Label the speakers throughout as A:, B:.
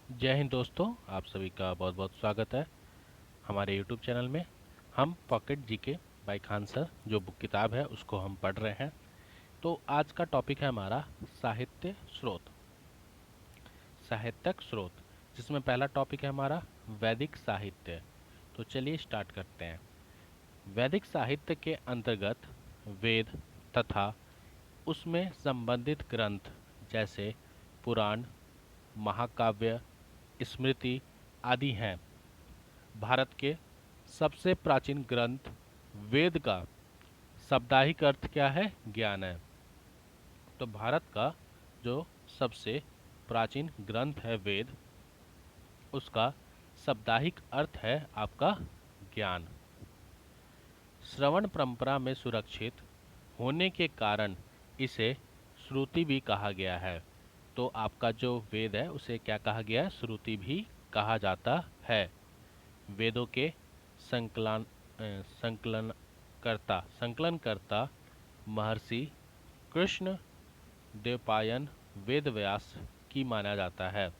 A: जय हिंद दोस्तों, आप सभी का बहुत बहुत स्वागत है हमारे YouTube चैनल में। हम pocket GK by Khan sir जो बुक किताब है उसको हम पढ़ रहे हैं। तो आज का टॉपिक है हमारा साहित्य स्रोत, साहित्यक स्रोत, जिसमें पहला टॉपिक है हमारा वैदिक साहित्य। तो चलिए स्टार्ट करते हैं। वैदिक साहित्य के अंतर्गत वेद तथा उसमें संबंधित ग्रंथ जैसे पुराण, महाकाव्य, स्मृति आदि हैं। भारत के सबसे प्राचीन ग्रंथ वेद का शाब्दिक अर्थ क्या है? ज्ञान है। तो भारत का जो सबसे प्राचीन ग्रंथ है वेद, उसका शाब्दिक अर्थ है आपका ज्ञान। श्रवण परंपरा में सुरक्षित होने के कारण इसे श्रुति भी कहा गया है। तो आपका जो वेद है उसे क्या कहा गया है? श्रुति भी कहा जाता है। वेदों के संकलन संकलनकर्ता महर्षि कृष्ण द्वैपायन वेद व्यास की माना जाता है।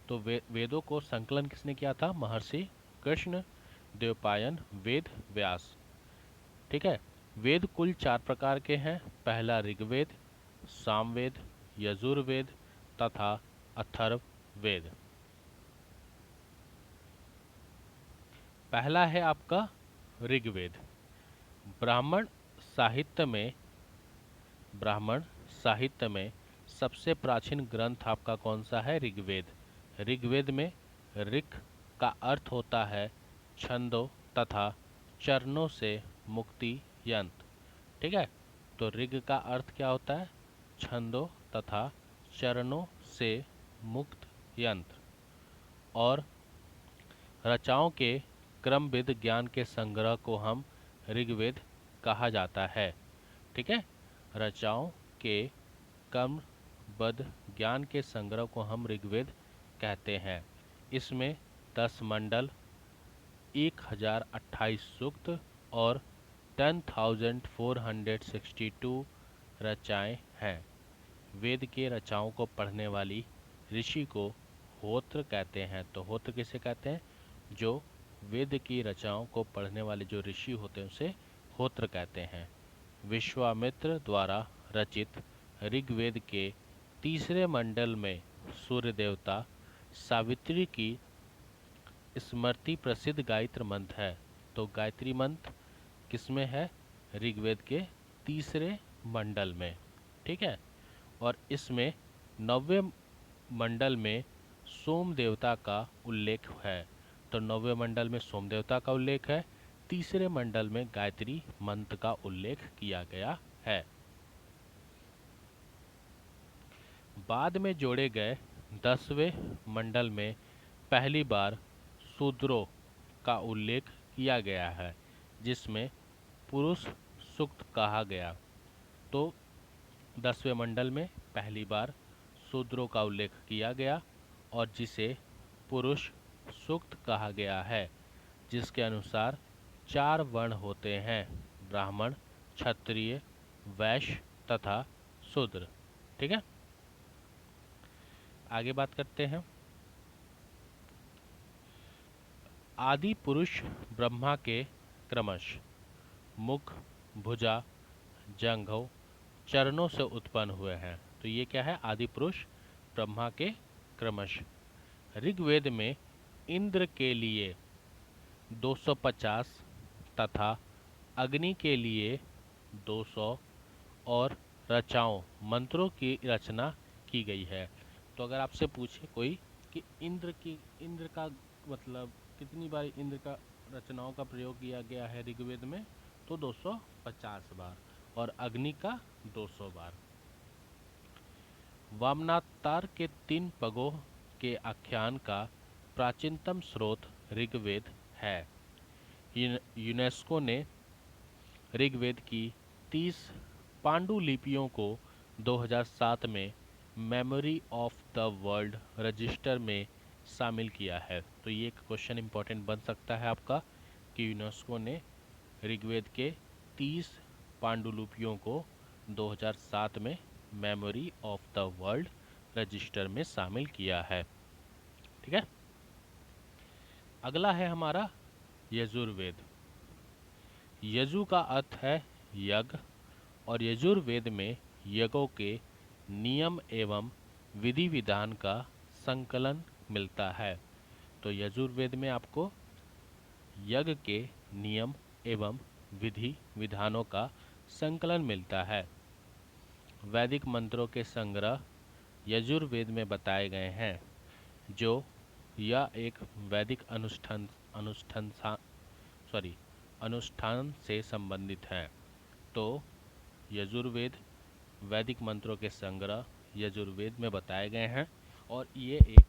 A: तो वेदों को संकलन किसने किया था? महर्षि कृष्ण द्वैपायन वेद व्यास। ठीक है। वेद कुल 4 प्रकार के हैं। पहला ऋग्वेद, सामवेद, यजुर्वेद तथा अथर्ववेद। पहला है आपका ऋग्वेद। ब्राह्मण साहित्य में ब्राह्मण साहित्य में सबसे प्राचीन ग्रंथ आपका कौन सा है? ऋग्वेद। ऋग्वेद में ऋक् का अर्थ होता है छंदों तथा चरणों से मुक्ति यंत्र। ठीक है। तो ऋग का अर्थ क्या होता है? छंदों तथा चरणों से मुक्त यंत्र। और रचाओं के क्रमविद ज्ञान के संग्रह को हम ऋग्वेद कहा जाता है। ठीक है। रचाओं के क्रमबद्ध ज्ञान के संग्रह को हम ऋग्वेद कहते हैं। इसमें 10 मंडल, 1028 सूक्त और 10,462 रचाएं हैं। वेद के रचाओं को पढ़ने वाली ऋषि को होत्र कहते हैं। तो होत्र किसे कहते हैं? जो वेद की रचनाओं को पढ़ने वाले जो ऋषि होते हैं उसे होत्र कहते हैं। विश्वामित्र द्वारा रचित ऋग्वेद के तीसरे मंडल में सूर्य देवता सावित्री की स्मृति प्रसिद्ध गायत्री मंत्र है। तो गायत्री मंत्र किसमें है? ऋग्वेद के तीसरे मंडल में। ठीक है। और इसमें 9वें मंडल में सोम देवता का उल्लेख है। तो 9वें मंडल में सोम देवता का उल्लेख है। तीसरे मंडल में गायत्री मंत्र का उल्लेख किया गया है। बाद में जोड़े गए 10वें मंडल में पहली बार शूद्रों का उल्लेख किया गया है, जिसमें पुरुष सूक्त कहा गया। तो 10वें मंडल में पहली बार शूद्रों का उल्लेख किया गया और जिसे पुरुष सूक्त कहा गया है, जिसके अनुसार 4 वर्ण होते हैं: ब्राह्मण, क्षत्रिय, वैश्य तथा शूद्र। ठीक है। आगे बात करते हैं। आदि पुरुष ब्रह्मा के क्रमश मुख, भुजा, जंघों, चरणों से उत्पन्न हुए हैं। तो ये क्या है? आदि पुरुष ब्रह्मा के क्रमश। ऋग्वेद में इंद्र के लिए 250 तथा अग्नि के लिए 200 और रचाओं मंत्रों की रचना की गई है। तो अगर आपसे पूछे कोई कि इंद्र का मतलब कितनी बार इंद्र का रचनाओं का प्रयोग किया गया है ऋग्वेद में, तो 250 बार। और अग्नि का 200 बार। वामनावतार के 3 पगों के आख्यान का प्राचीनतम स्रोत ऋग्वेद है। यूनेस्को ने ऋग्वेद की 30 पांडुलिपियों को 2007 में memory of the world register में शामिल किया है। तो ये एक क्वेश्चन इंपॉर्टेंट बन सकता है आपका कि यूनेस्को ने ऋग्वेद के 30 पांडुलिपियों को 2007 में memory of the world register में शामिल किया है। ठीक है। अगला है हमारा यजुर्वेद। यजु का अर्थ है यज्ञ, और यजुर्वेद में यज्ञों के नियम एवं विधि विधान का संकलन मिलता है। तो यजुर्वेद में आपको यज्ञ के नियम एवं विधि विधानों का संकलन मिलता है। वैदिक मंत्रों के संग्रह यजुर्वेद में बताए गए हैं, जो यह एक वैदिक अनुष्ठान से संबंधित है। तो यजुर्वेद वैदिक मंत्रों के संग्रह यजुर्वेद में बताए गए हैं और ये एक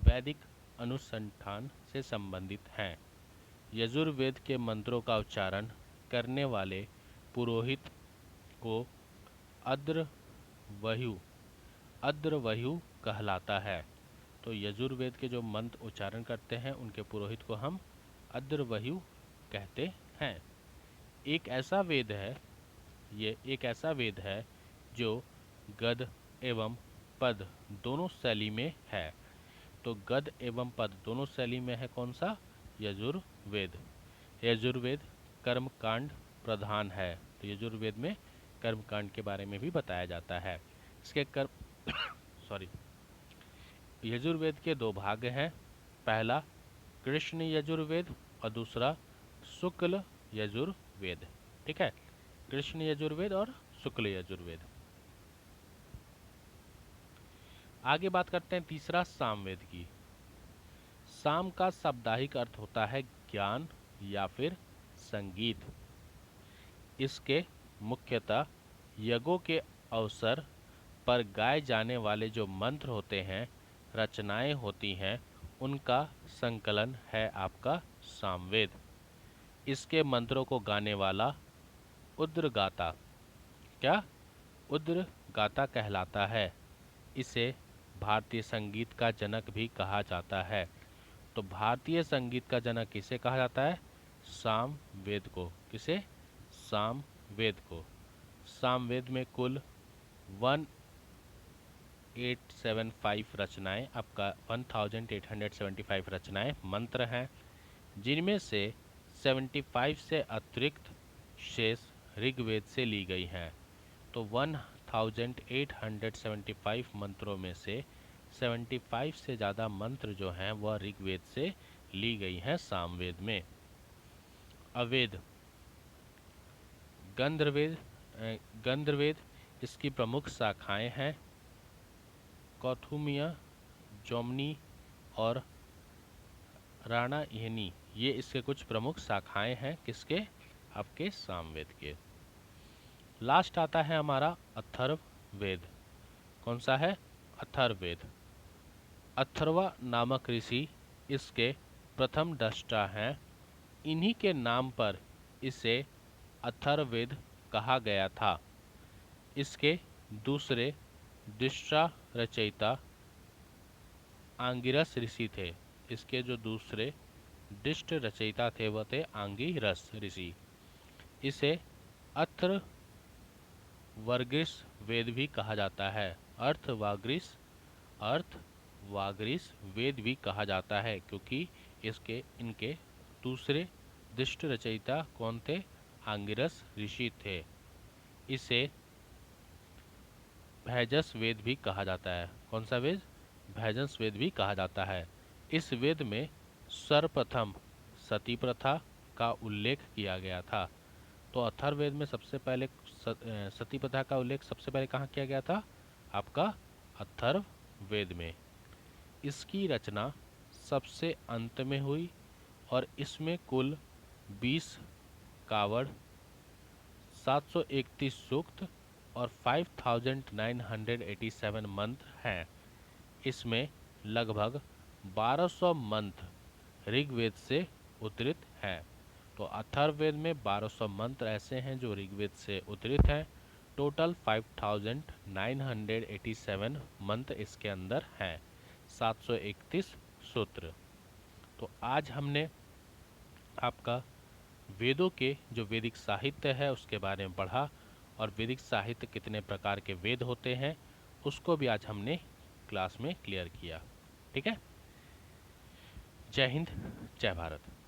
A: वैदिक अनुसंधान से संबंधित हैं। यजुर्वेद के मंत्रों का उच्चारण करने वाले पुरोहित को अद्रवयु अद्रवयु कहलाता है। तो यजुर्वेद के जो मंत्र उच्चारण करते हैं उनके पुरोहित को हम अद्रवयु कहते हैं। एक ऐसा वेद है जो गद्य एवं पद दोनों शैली में है। तो गद्य एवं पद दोनों शैली में है कौन सा? यजुर्वेद। यजुर्वेद कर्मकांड प्रधान है। तो यजुर्वेद में कर्मकांड के बारे में भी बताया जाता है। इसके यजुर्वेद के दो भाग हैं। पहला कृष्ण यजुर्वेद और दूसरा शुक्ल यजुर्वेद। ठीक है, कृष्ण यजुर्वेद और शुक्ल यजुर्वेद। आगे बात करते हैं तीसरा सामवेद की। साम का शाब्दिक अर्थ होता है ज्ञान या फिर संगीत। इसके मुख्यतः यज्ञों के अवसर पर गाए जाने वाले जो मंत्र होते हैं, रचनाएं होती हैं, उनका संकलन है आपका सामवेद। इसके मंत्रों को गाने वाला उद्रगाता उद्रगाता कहलाता है। इसे भारतीय संगीत का जनक भी कहा जाता है। तो भारतीय संगीत का जनक किसे कहा जाता है? सामवेद को। किसे? सामवेद को। सामवेद में कुल 1875 रचनाएं, आपका 1875 रचनाएं मंत्र हैं, जिनमें से 75 से अतिरिक्त शेष ऋग्वेद से ली गई हैं। तो 1875 मंत्रों में से 75 से ज़्यादा मंत्र जो हैं वह ऋग्वेद से ली गई हैं सामवेद में। अवेद गंधर्वेद इसकी प्रमुख शाखाएं हैं। कौथुमिया, जोमनी और राणायनी, ये इसके कुछ प्रमुख शाखाएं हैं। किसके? आपके सामवेद के। लास्ट आता है हमारा अथर्ववेद। कौन सा है? अथर्ववेद। अथर्वा नामक ऋषि इसके प्रथम दृष्टा हैं। इन्हीं के नाम पर इसे अथर्ववेद कहा गया था। इसके दूसरे दृष्टा रचयिता आंगिरस ऋषि थे। इसके जो दूसरे दृष्ट रचयिता थे वह थे आंगिरस ऋषि। इसे अर्थवागीश वेद भी कहा जाता है। अर्थवागीश वेद भी कहा जाता है, क्योंकि इनके दूसरे दृष्ट रचयिता कौन थे? आंगिरस ऋषि थे। इसे भैजस वेद भी कहा जाता है। कौन सा वेद? भैजस वेद भी कहा जाता है। इस वेद में सर्वप्रथम सती प्रथा का उल्लेख किया गया था। तो अथर्ववेद में सबसे पहले सती प्रथा का उल्लेख सबसे पहले कहाँ किया गया था? आपका अथर्ववेद में। इसकी रचना सबसे अंत में हुई और इसमें कुल 20 कावड़, 731 सूक्त और 5987 मंत्र हैं। इसमें लगभग 1200 मंत्र ऋग्वेद से उद्धृत हैं। तो अथर्ववेद में 1200 मंत्र ऐसे हैं जो ऋग्वेद से उद्धृत हैं। टोटल 5987 मंत्र इसके अंदर हैं, 731 सूत्र। तो आज हमने आपका वेदों के जो वैदिक साहित्य है उसके बारे में पढ़ा, और वैदिक साहित्य कितने प्रकार के वेद होते हैं उसको भी आज हमने क्लास में क्लियर किया। ठीक है। जय हिंद, जय भारत।